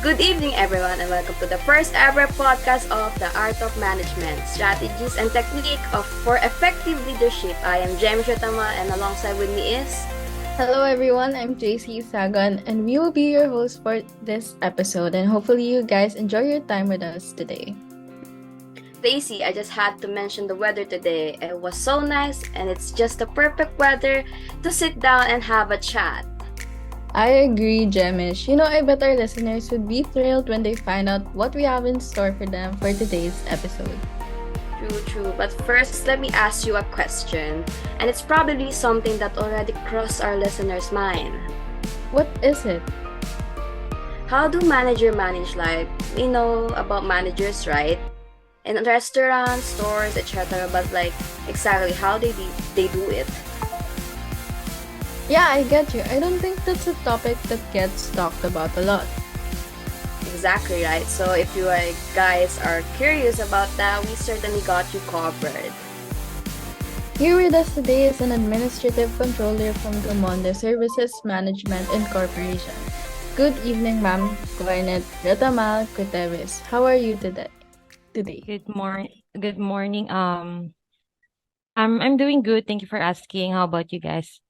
Good evening, everyone, and welcome to the first ever podcast of the Art of Management, Strategies and Technique for Effective Leadership. I am Jemish, and alongside with me is... Hello everyone, I'm Tracy ISAGON and we will be your host for this episode and hopefully you guys enjoy your time with us today. Tracy, I just had to mention the weather today. It was so nice and it's just the perfect weather to sit down and have a chat. I agree, Jemish. I bet our listeners would be thrilled when they find out what we have in store for them for today's episode. True. But first, let me ask you a question. And it's probably something that already crossed our listeners' mind. What is it? How do managers manage life? We know about managers, right? In restaurants, stores, etc. But exactly how they do it. Yeah, I get you. I don't think that's a topic that gets talked about a lot. Exactly right. So if you guys are curious about that, we certainly got you covered. Here with us today is an administrative controller from Gamonde Services Management Incorporation. Good evening, ma'am. Gwynett, Retamal, Quitevis. How are you today? Good morning. I'm doing good. Thank you for asking. How about you guys?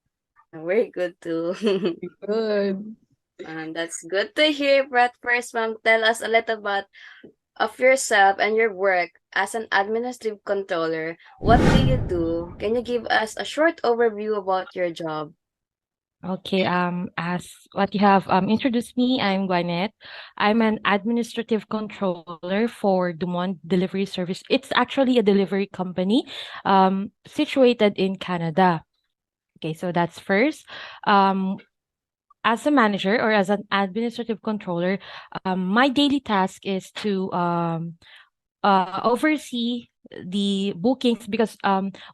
We're good too. Good. That's good to hear. But first, ma'am, tell us a little bit of yourself and your work as an administrative controller. What do you do? Can you give us a short overview about your job? Okay, as what you have introduced me, I'm Gwynett. I'm an administrative controller for Dumont Delivery Service. It's actually a delivery company situated in Canada. Okay, so that's first. As a manager or as an administrative controller, my daily task is to oversee the bookings because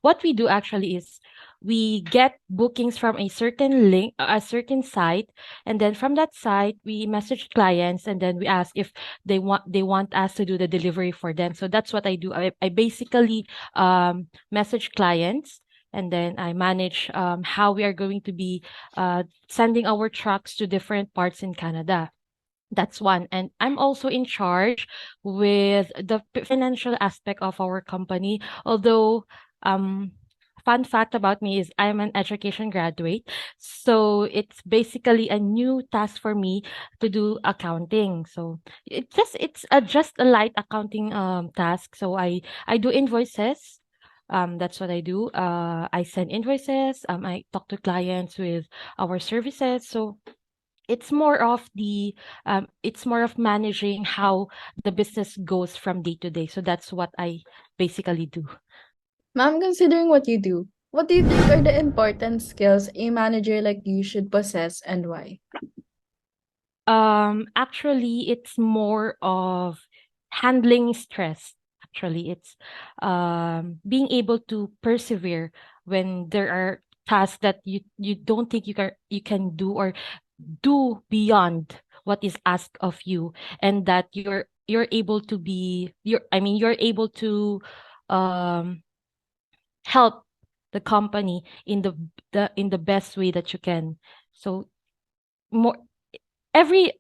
what we do actually is we get bookings from a certain link, a certain site, and then from that site we message clients and then we ask if they want us to do the delivery for them. So that's what I do. I basically message clients and then I manage how we are going to be sending our trucks to different parts in Canada. That's one. And I'm also in charge with the financial aspect of our company. Although, fun fact about me is I'm an education graduate. So it's basically a new task for me to do accounting. So it's just a light accounting task. So I do invoices. That's what I do. I send invoices. I talk to clients with our services. So it's more of managing how the business goes from day to day. So that's what I basically do. Ma'am, considering what you do, what do you think are the important skills a manager like you should possess and why? Actually, it's more of handling stress. Actually, it's being able to persevere when there are tasks that you don't think you can do or do beyond what is asked of you, and that you're able to be you're able to um help the company in the best way that you can. So more every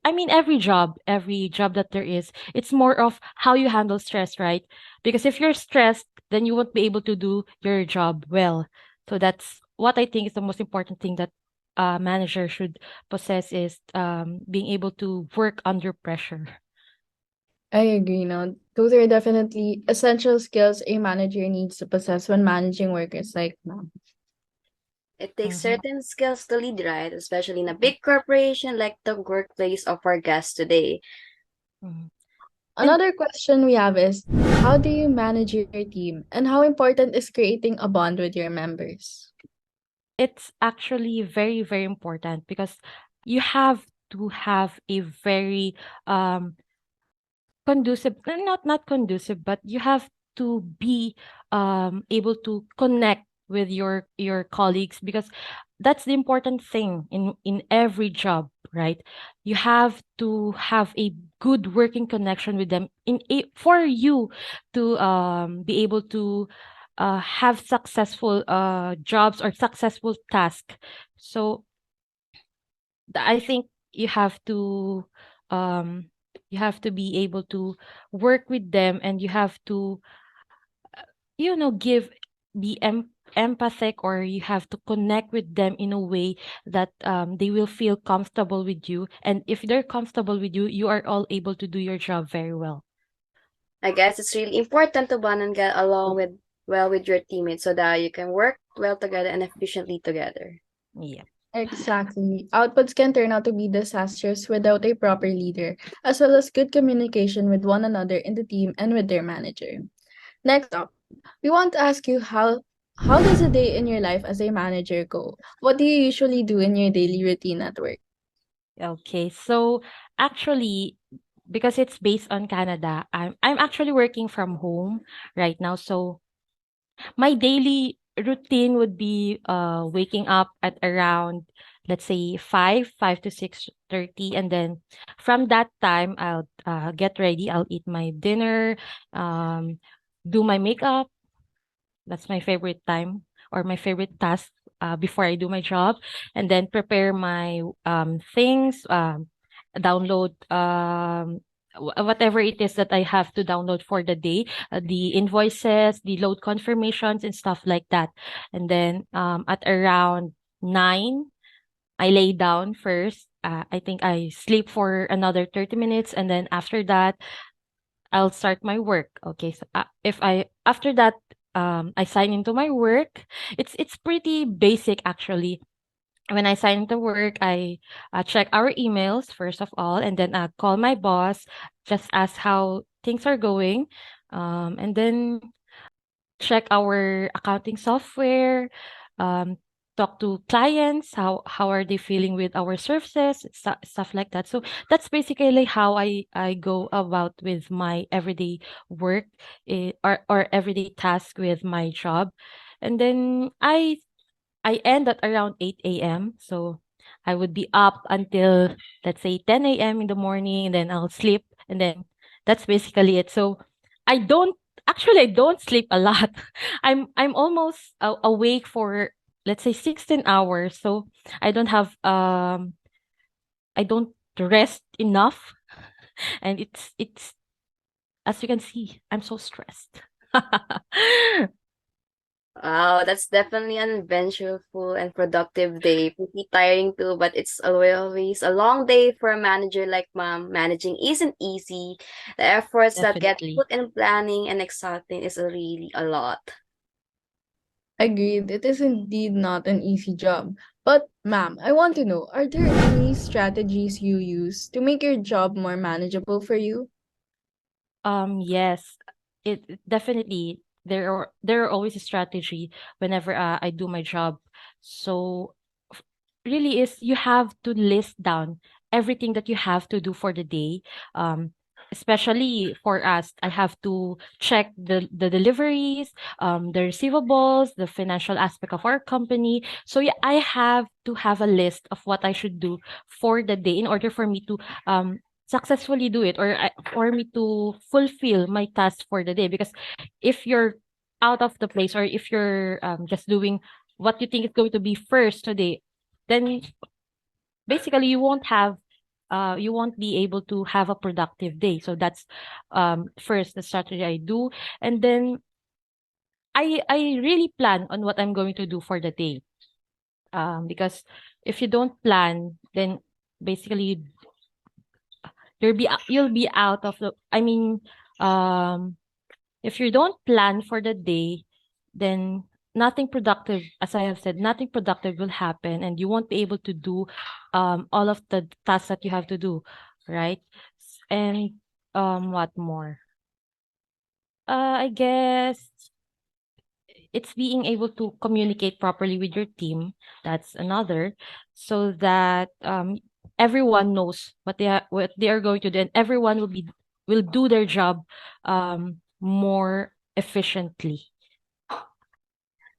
job that there is, it's more of how you handle stress, right? Because if you're stressed, then you won't be able to do your job well. So that's what I think is the most important thing that a manager should possess, is being able to work under pressure. I agree. No, those are definitely essential skills a manager needs to possess when managing workers like ma'am. It takes Mhm. certain skills to lead, right? Especially in a big corporation like the workplace of our guest today. Mhm. And Another question we have is, how do you manage your team and how important is creating a bond with your members? it's actually very, very important because you have to have a very um conducive, not conducive, but you have to be able to connect with your colleagues, because that's the important thing in every job, right? You have to have a good working connection with them for you to be able to have successful jobs or successful tasks. So I think you have to um You have to be able to work with them, and you have to, give be empathic, or you have to connect with them in a way that they will feel comfortable with you. And if they're comfortable with you, you are all able to do your job very well. I guess it's really important to bond and get along with your teammates so that you can work well together and efficiently together. Yeah, Exactly. Outputs can turn out to be disastrous without a proper leader, as well as good communication with one another in the team and with their manager. Next up, we want to ask you how does a day in your life as a manager go? What do you usually do in your daily routine at work? okay. So actually, because it's based on Canada, I'm actually working from home right now. So my daily routine would be waking up at around, let's say, 5 to 6:30, and then from that time I'll get ready. I'll eat my dinner, um do my makeup. That's my favorite time, or my favorite task, before I do my job, and then prepare my things, download whatever it is that I have to download for the day, the invoices, the load confirmations, and stuff like that. And then at around 9, I lay down first. I think I sleep for another 30 minutes, and then after that, I'll start my work. Okay, so if I after that I sign into my work. It's pretty basic actually. When I sign into work, I check our emails first of all, and then I call my boss, just ask how things are going, and then check our accounting software, um, talk to clients, how are they feeling with our services, stuff like that. So that's basically how I go about with my everyday work, or everyday task with my job. And then I end at around 8 a.m. So I would be up until, let's say, 10 a.m. in the morning, and then I'll sleep, and then that's basically it. So I don't I don't sleep a lot. I'm almost awake for, let's say, 16 hours. So I don't have I don't rest enough, and it's as you can see, I'm so stressed. Wow, that's definitely an adventureful and productive day. Pretty tiring too, but it's always a long day for a manager like mom. Managing isn't easy. The efforts that get Definitely. put in planning and exciting is really a lot. Agreed, it is indeed not an easy job. But, ma'am, I want to know, are there any strategies you use to make your job more manageable for you? Yes, definitely, there are always a strategy whenever I do my job. So really is, you have to list down everything that you have to do for the day. Um, Especially for us, I have to check the deliveries, the receivables, the financial aspect of our company. So yeah, I have to have a list of what I should do for the day in order for me to successfully do it, or for me to fulfill my task for the day. Because if you're out of the place, or if you're just doing what you think is going to be first today, then basically you won't be able to have a productive day. So that's first the strategy I do. And then I really plan on what I'm going to do for the day. Because if you don't plan, then basically you'll be out of the, I mean, um if you don't plan for the day, then nothing productive, as I have said, nothing productive will happen, and you won't be able to do all of the tasks that you have to do, right? And what more? I guess it's being able to communicate properly with your team. That's another, so that everyone knows what they are going to do, and everyone will do their job more efficiently.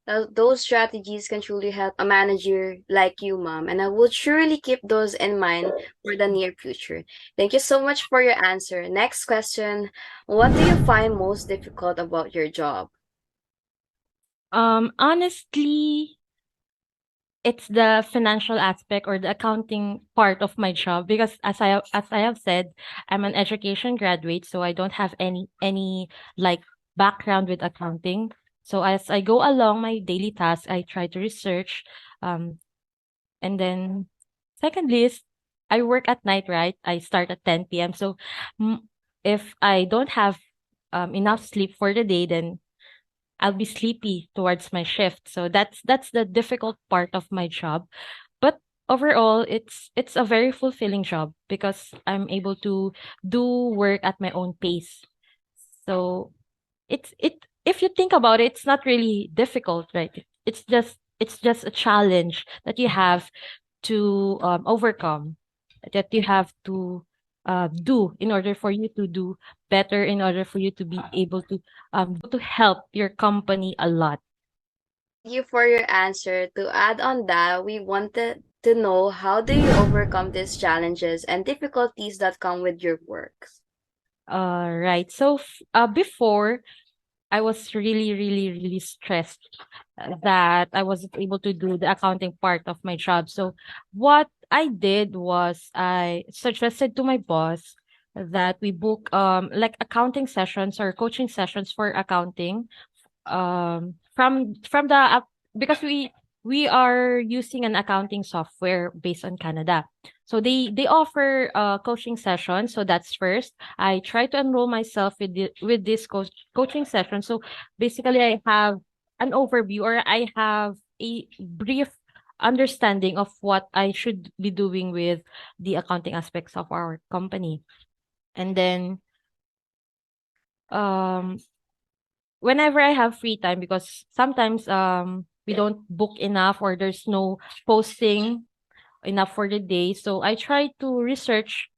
Those strategies can truly help a manager like you, mom, and I will surely keep those in mind for the near future. Thank you so much for your answer. Next question. What do you find most difficult about your job? Honestly, it's the financial aspect or the accounting part of my job because as I have said, I'm an education graduate, so I don't have any like background with accounting. So as I go along my daily tasks, I try to research. Um, and then secondly is I work at night, right? I start at 10 p.m. So mm, if I don't have enough sleep for the day, then I'll be sleepy towards my shift. So that's the difficult part of my job. But overall, it's a very fulfilling job because I'm able to do work at my own pace. So it if you think about it, it's not really difficult, right? It's just a challenge that you have to overcome, that you have to do in order for you to do better, in order for you to be able to help your company a lot. Thank you for your answer. To add on that, we wanted to know how do you overcome these challenges and difficulties that come with your works? Right. So before I was really, really, really stressed that I wasn't able to do the accounting part of my job. So what I did was I suggested to my boss that we book like accounting sessions or coaching sessions for accounting from the because we are using an accounting software based on Canada. So they offer coaching sessions. So that's first. I try to enroll myself with this coaching session. So basically, I have an overview or I have a brief understanding of what I should be doing with the accounting aspects of our company. And then um whenever I have free time, because sometimes we don't book enough or there's no posting enough for the day. So I try to research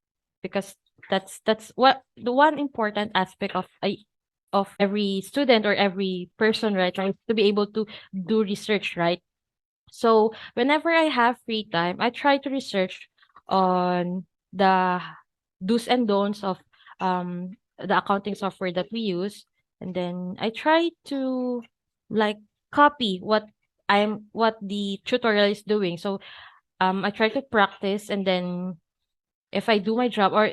because that's what the one important aspect of every student or every person, right? Trying to be able to do research, right? So whenever I have free time, I try to research on the do's and don'ts of the accounting software that we use. And then I try to like copy what the tutorial is doing. So I try to practice, and then if I do my job or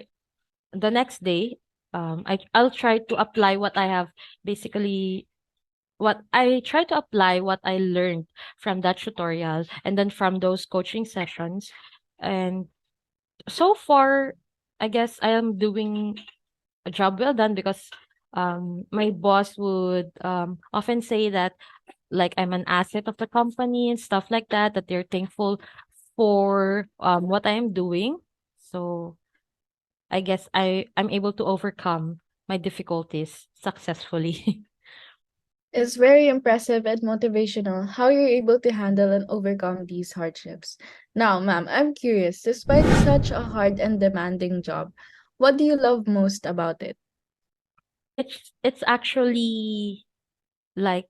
the next day, I'll try to apply what I have basically what I try to apply what I learned from that tutorial and then from those coaching sessions. And so far, I guess I am doing a job well done because my boss would often say that like I'm an asset of the company and stuff like that, that they're thankful for what I am doing. So I guess I'm able to overcome my difficulties successfully. It's very impressive and motivational how you're able to handle and overcome these hardships. Now, ma'am, I'm curious, despite such a hard and demanding job, what do you love most about it? It's actually like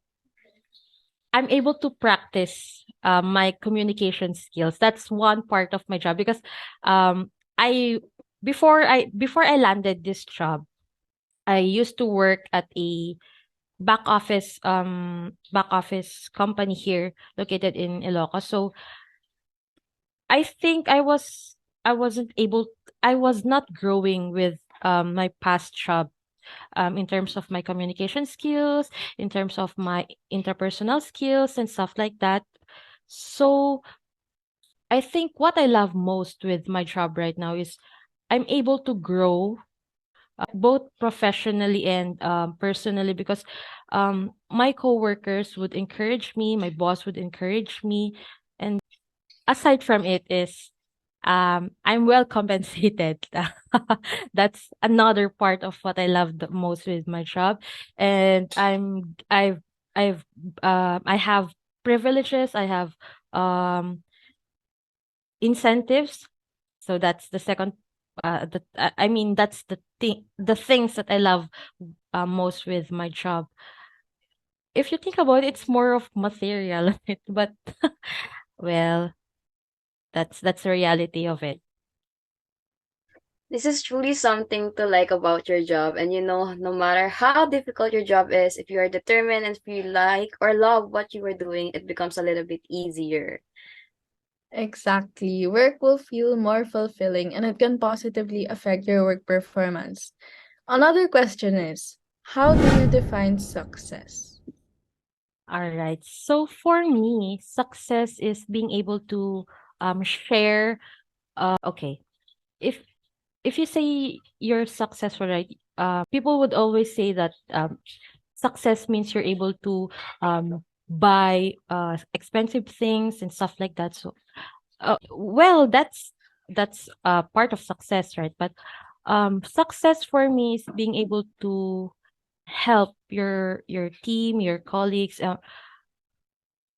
I'm able to practice my communication skills. That's one part of my job because I before I landed this job, I used to work at a back office company here located in Ilocos. So I think I wasn't able I was not growing with my past job in terms of my communication skills, in terms of my interpersonal skills and stuff like that. So I think what I love most with my job right now is I'm able to grow both professionally and personally because my coworkers would encourage me, my boss would encourage me, and aside from it is I'm well compensated. That's another part of what I love the most with my job. And I've I have privileges, I have um incentives. So that's the second I mean that's the things that I love most with my job. If you think about it, it's more of material, right? But well, that's the reality of it. This is truly something to like about your job. And no matter how difficult your job is, if you are determined and if you like or love what you are doing, it becomes a little bit easier. Exactly. Work will feel more fulfilling and it can positively affect your work performance. Another question is, how do you define success? All right. So for me, success is being able to share. Okay. If if you say you're successful, right? People would always say that success means you're able to buy expensive things and stuff like that. So, well, that's part of success, right? But success for me is being able to help your team, your colleagues.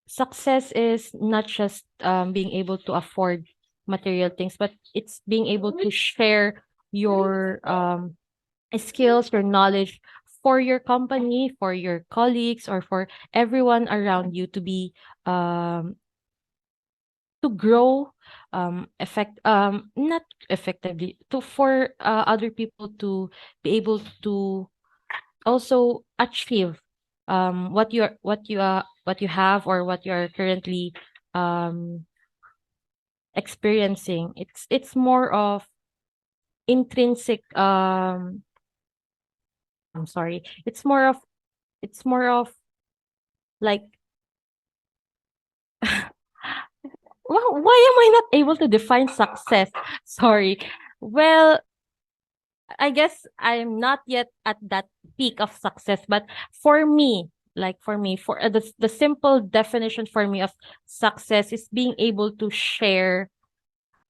Success is not just being able to afford material things, but it's being able to share your skills, your knowledge for your company, for your colleagues, or for everyone around you to be to grow not effectively to for other people to be able to also achieve what you have or what you are currently um experiencing. It's more of intrinsic I'm sorry. It's more of like well, why am I not able to define success? Sorry. Well, I guess I'm not yet at that peak of success, but for me, for the simple definition for me of success is being able to share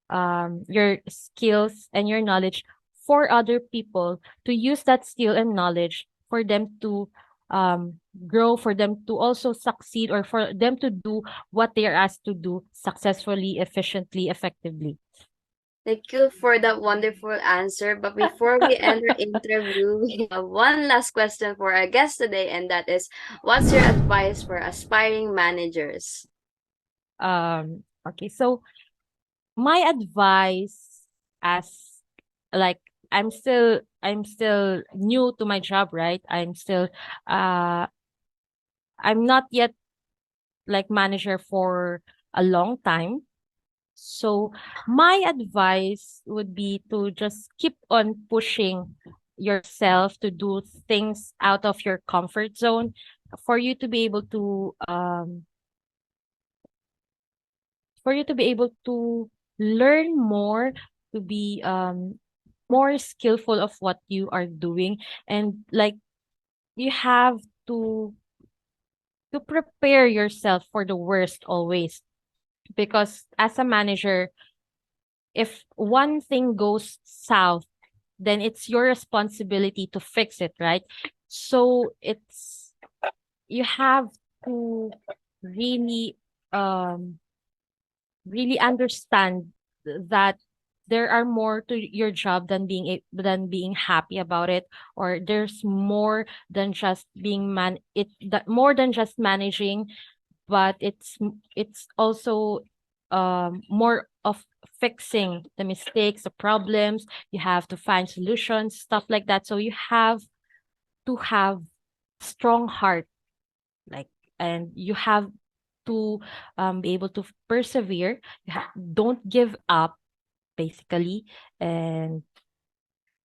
your skills and your knowledge for other people to use that skill and knowledge for them to grow, for them to also succeed, or for them to do what they are asked to do successfully, efficiently, effectively. Thank you for that wonderful answer. But before we end our interview, we have one last question for our guest today, and that is, what's your advice for aspiring managers? Okay, so my advice, as like I'm still new to my job, right? Uh I'm not yet like manager for a long time. So my advice would be to just keep on pushing yourself to do things out of your comfort zone for you to be able to learn more, to be more skillful of what you are doing, and like you have to prepare yourself for the worst always, because as a manager, if one thing goes south, then it's your responsibility to fix it, right? So it's you have to really um really understand that there are more to your job than being happy about it, or there's more than just more than just managing, but it's also more of fixing the mistakes, the problems. You have to find solutions, stuff like that. So you have to have strong heart, like, and you have to be able to persevere. Don't give up, basically, and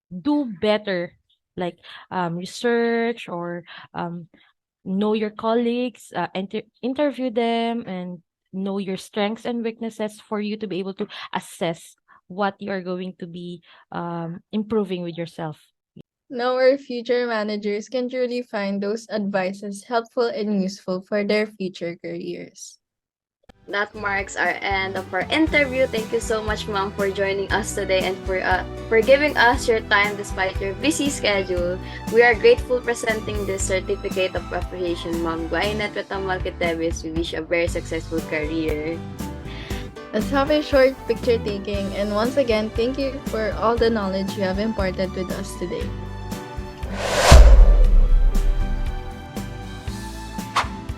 do better, like research, or um know your colleagues, interview them, and know your strengths and weaknesses for you to be able to assess what you are going to be improving with yourself. Now our future managers can truly find those advices helpful and useful for their future careers. That marks our end of our interview. Thank you so much, Mom, for joining us today and for giving us your time despite your busy schedule. We are grateful presenting this certificate of appreciation, Mom Gwynett, Retamal, Quitevis. We wish a very successful career. Let's have a short picture taking, and once again, thank you for all the knowledge you have imparted with us today.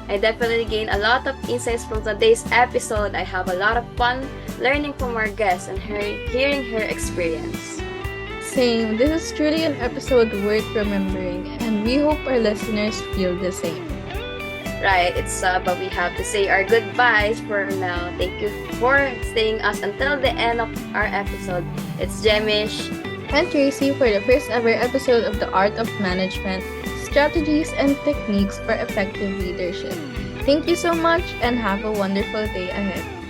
I definitely gained a lot of insights from today's episode. I have a lot of fun learning from our guest and hearing her experience. Same, this is truly an episode worth remembering, and we hope our listeners feel the same. Right, it's but we have to say our goodbyes for now. Thank you for staying us until the end of our episode. It's Jemish. And Tracy for the first ever episode of The Art of Management, Strategies and Techniques for Effective Leadership. Thank you so much and have a wonderful day ahead.